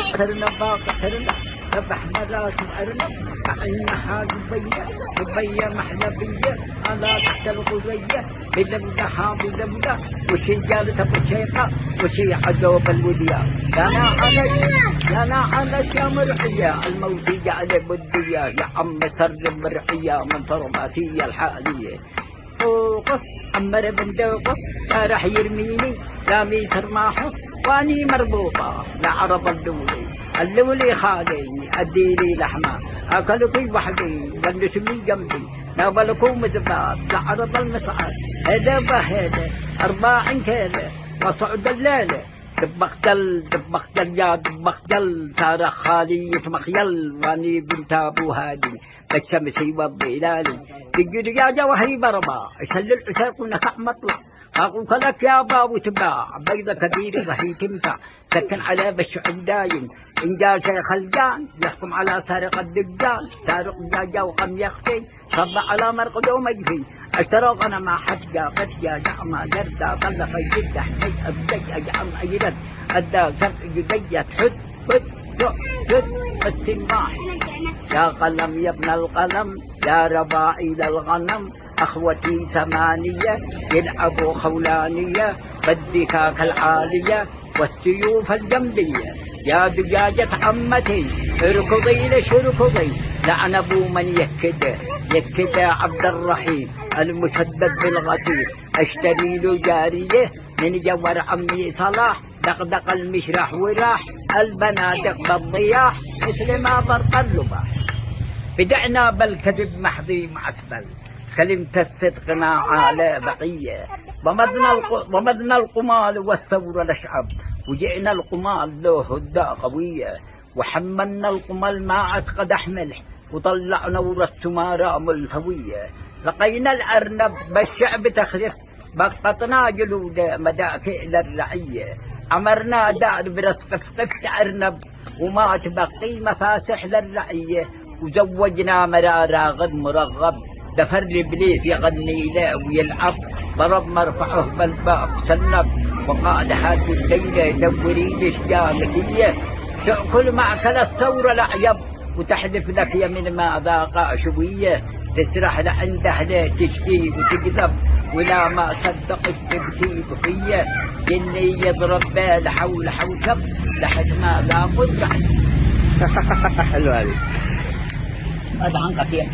باقترنا ذبح مرات الأرنب كأنها جبية محلبية على تحت الغزية بلمدها بلمدة وشي جالسة بشيقة وشي عجوب الودية يا أنس يا مرحية الموتية على بدية يا عم سر مرحية من ترباتي الحالية فوقه عمر بندوقه راح يرميني رامي سرماحه واني مربوطة لعرب اللولي خالي اديلي لحمة اكلكي وحدي بلسمي جنبي نابلكم مزبات لعرب المسعد هذا بهذا 40 كذا وصعد الليلة دبختل يا دبختل صار خالي مخيل واني بنت ابو هادي بالشمس والظلال تجري يا جوهري بربا اشل العشاق ونكع مطلع اقول لك يا بابو تباع بيضة كبيرة وهي تنفع سكن على بشع دايم ان جاء شيخ الجان يحكم على سارق الدجال سارق جاجا وقم يخفي صب على مرقد ومجفي اشترق انا مع حجة قتجة جعمة جردة طلق الجدة حي ابدي اجعم اجرد ادى سرق جدية حد السماح يا قلم يا ابن القلم يا رباعي للغنم اخوتي 8 يلعبوا خولانية بالدكاك العالية والسيوف الجنبية يا دجاجة عمتي اركضي ليش اركضي لعن ابو من يكد عبد الرحيم المشدد بالغسيل اشتري له جارية من جور عمي صلاح دقدق المشرح وراح البنادق بالضياح مثل ما برق اللباح بدعنا بالكذب محظي معسبل كلمة الصدق مع على بقية ضمدنا القمال والثورة لشعب وجئنا القمال له هدى قوية وحملنا القمال مع قدح ملح وطلعنا ورا السمارة ملثوية لقينا الأرنب بالشعب تخرف بقطنا جلود مداكئ للرعية عمرنا دار برسقفقفت أرنب وما تبقي مفاسح للرعية وزوجنا مرارا غد مرغب دفر الإبليس يغني له ويلعب ضرب مرفعه بالباب سنب وقال هذه الليلة دوري لي اشجالك تأكل معكل الثورة الأعيب وتحلف لك يمين ما ذاق شوية تسرح لعند أهله تشكي وتكذب ولا ما صدقش تبكي بقية إني يضرب بال حول حوشب لحد ما ذاق الزعل. حلو هذه. هذا عن قتيل